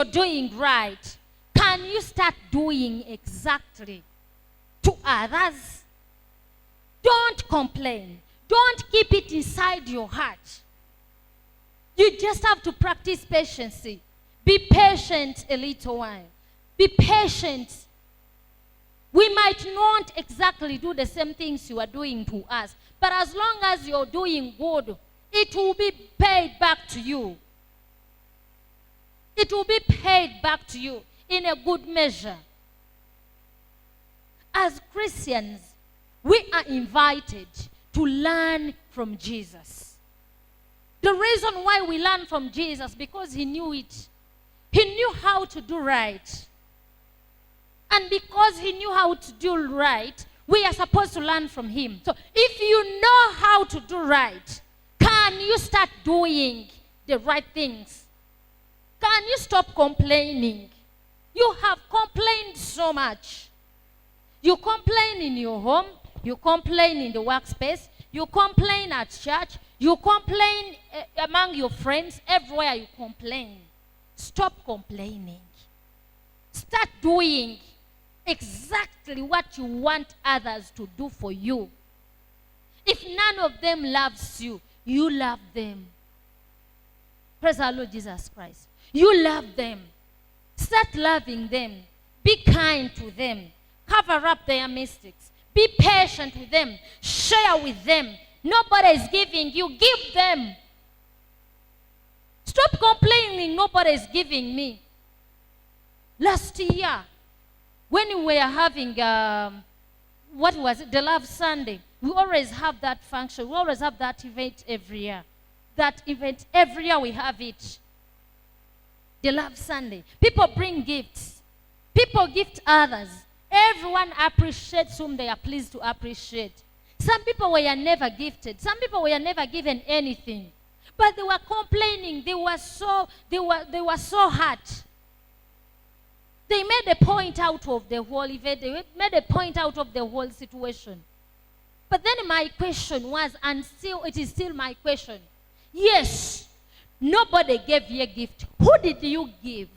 you're doing right, can you start doing exactly to others? Don't complain. Don't keep it inside your heart. You just have to practice patience. Be patient a little while. Be patient. We might not exactly do the same things you are doing to us, but as long as you're doing good, it will be paid back to you. It will be paid back to you in a good measure. As Christians, we are invited to learn from Jesus. The reason why we learn from Jesus, because he knew it. He knew how to do right. And because he knew how to do right, we are supposed to learn from him. So if you know how to do right, can you start doing the right things? Can you stop complaining? You have complained so much. You complain in your home. You complain in the workspace. You complain at church. You complain among your friends. Everywhere you complain. Stop complaining. Start doing exactly what you want others to do for you. If none of them loves you, you love them. Praise our Lord Jesus Christ. You love them. Start loving them. Be kind to them. Cover up their mistakes. Be patient with them. Share with them. Nobody is giving you. Give them. Stop complaining. Nobody is giving me. Last year, when we were having, what was it? The Love Sunday. We always have that function. We always have that event every year. That event, every year we have it. The Love Sunday. People bring gifts. People gift others. Everyone appreciates whom they are pleased to appreciate. Some people were never gifted. Some people were never given anything. But they were complaining. They were so hurt. They made a point out of the whole event. They made a point out of the whole situation. But then my question was, and still it is still my question. Yes, nobody gave you a gift. Who did you give?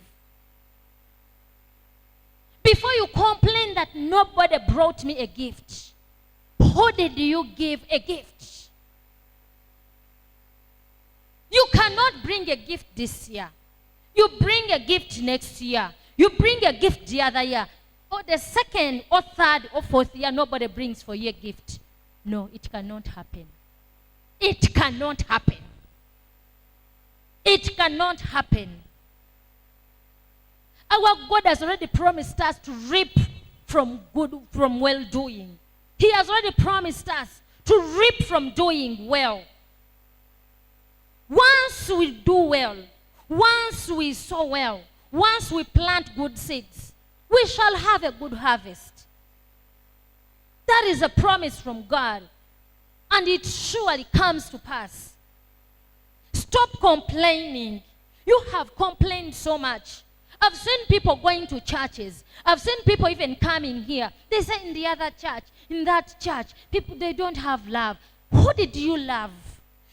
Before you complain that nobody brought me a gift, who did you give a gift? You cannot bring a gift this year. You bring a gift next year. You bring a gift the other year. Or the second or third or fourth year, nobody brings for you a gift. No, it cannot happen. It cannot happen. It cannot happen. Our God has already promised us to reap from well-doing. He has already promised us to reap from doing well. Once we do well, once we sow well, once we plant good seeds, we shall have a good harvest. That is a promise from God, and it surely comes to pass. Stop complaining. You have complained so much. I've seen people going to churches. I've seen people even coming here. They say in the other church, in that church, people, they don't have love. Who did you love?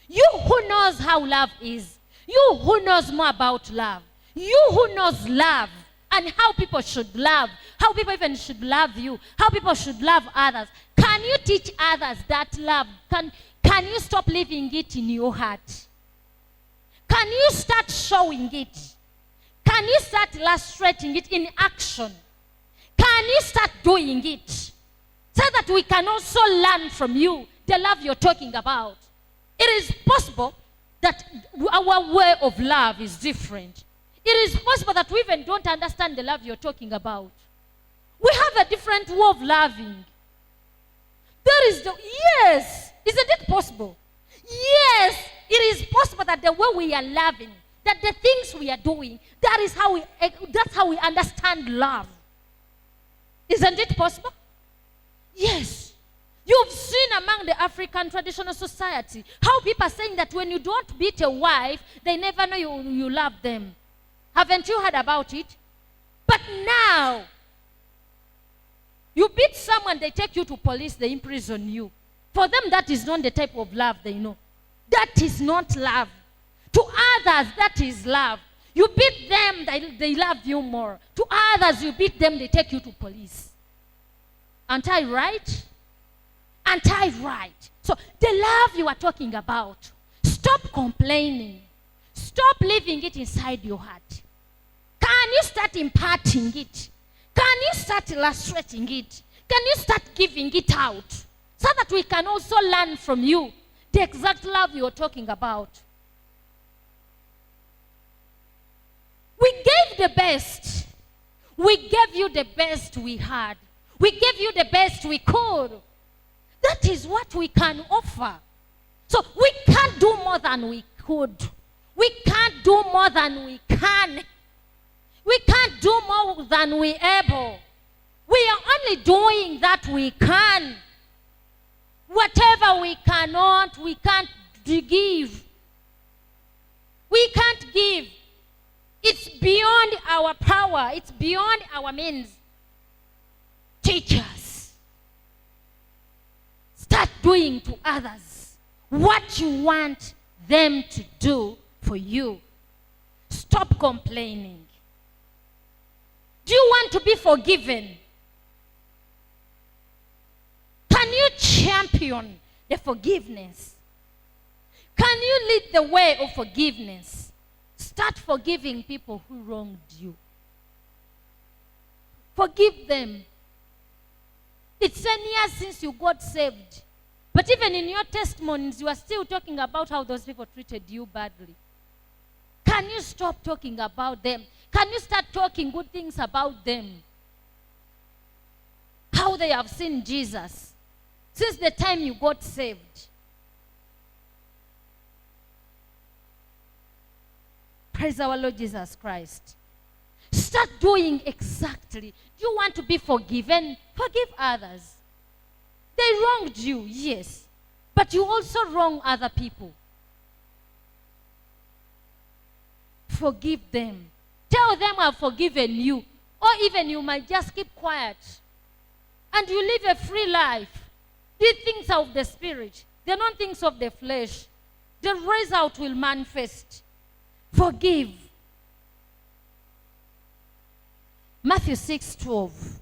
You who knows how love is. You who knows more about love. You who knows love and how people should love. How people even should love you. How people should love others. Can you teach others that love? Can you stop living it in your heart? Can you start showing it? Can you start illustrating it in action? Can you start doing it? So that we can also learn from you the love you're talking about. It is possible that our way of love is different. It is possible that we even don't understand the love you're talking about. We have a different way of loving. Yes, isn't it possible? Yes, it is possible that the way we are loving, that the things we are doing, that's how we understand love. Isn't it possible? Yes. You've seen among the African traditional society how people are saying that when you don't beat a wife, they never know you love them. Haven't you heard about it? But now, you beat someone, they take you to police, they imprison you. For them, that is not the type of love they know. That is not love. To others, that is love. You beat them, they love you more. To others, you beat them, they take you to police. Aren't I right? Aren't I right? So the love you are talking about, stop complaining. Stop leaving it inside your heart. Can you start imparting it? Can you start illustrating it? Can you start giving it out? So that we can also learn from you the exact love you're talking about. We gave the best. We gave you the best we had. We gave you the best we could. That is what we can offer. So we can't do more than we could. We can't do more than we can. We can't do more than we're able. We are only doing that we can. Whatever we cannot, we can't give. We can't give. It's beyond our power. It's beyond our means. Teach us. Start doing to others what you want them to do for you. Stop complaining. Do you want to be forgiven? Can you champion the forgiveness? Can you lead the way of forgiveness? Start forgiving people who wronged you. Forgive them. It's 10 years since you got saved. But even in your testimonies, you are still talking about how those people treated you badly. Can you stop talking about them? Can you start talking good things about them? How they have seen Jesus since the time you got saved. Praise our Lord Jesus Christ. Start doing exactly. Do you want to be forgiven? Forgive others. They wronged you, yes. But you also wrong other people. Forgive them. Tell them I've forgiven you. Or even you might just keep quiet. And you live a free life. The things of the Spirit. They're not things of the flesh. The result will manifest. Forgive. Matthew 6:12.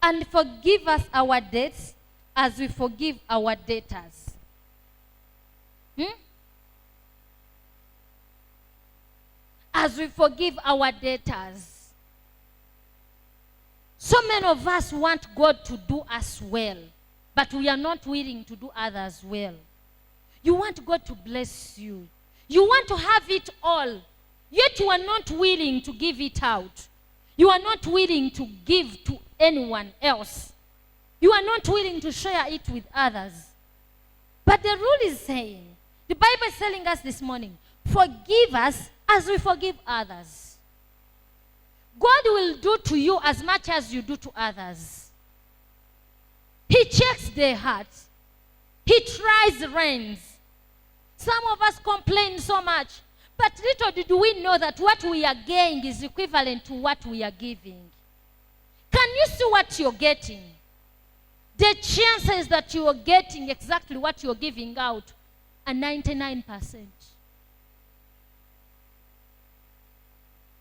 And forgive us our debts as we forgive our debtors. As we forgive our debtors. So many of us want God to do us well, but we are not willing to do others well. You want God to bless you. You want to have it all, yet you are not willing to give it out. You are not willing to give to anyone else. You are not willing to share it with others. But the rule is saying, the Bible is telling us this morning, forgive us as we forgive others. God will do to you as much as you do to others. He checks their hearts. He tries the reins. Some of us complain so much, but little did we know that what we are getting is equivalent to what we are giving. Can you see what you're getting? The chances that you are getting exactly what you're giving out are 99%.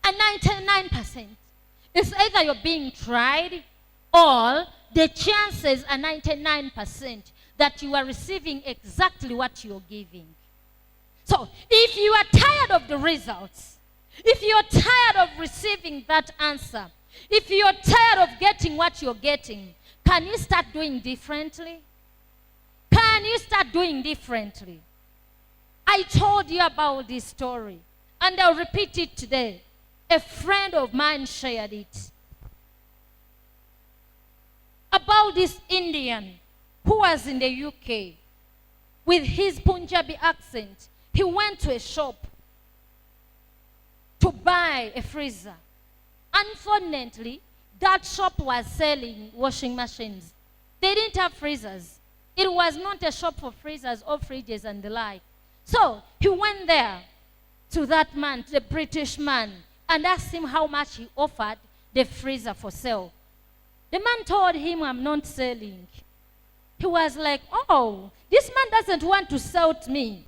And 99%. It's either you're being tried or the chances are 99% that you are receiving exactly what you're giving. So, if you are tired of the results, if you're tired of receiving that answer, if you're tired of getting what you're getting, can you start doing differently? Can you start doing differently? I told you about this story, and I'll repeat it today. A friend of mine shared it about this Indian who was in the UK with his Punjabi accent. He went to a shop to buy a freezer. Unfortunately, that shop was selling washing machines. They didn't have freezers. It was not a shop for freezers or fridges and the like. So he went there to that man, the British man, and asked him how much he offered the freezer for sale. The man told him, I'm not selling. he was like, oh, this man doesn't want to sell to me.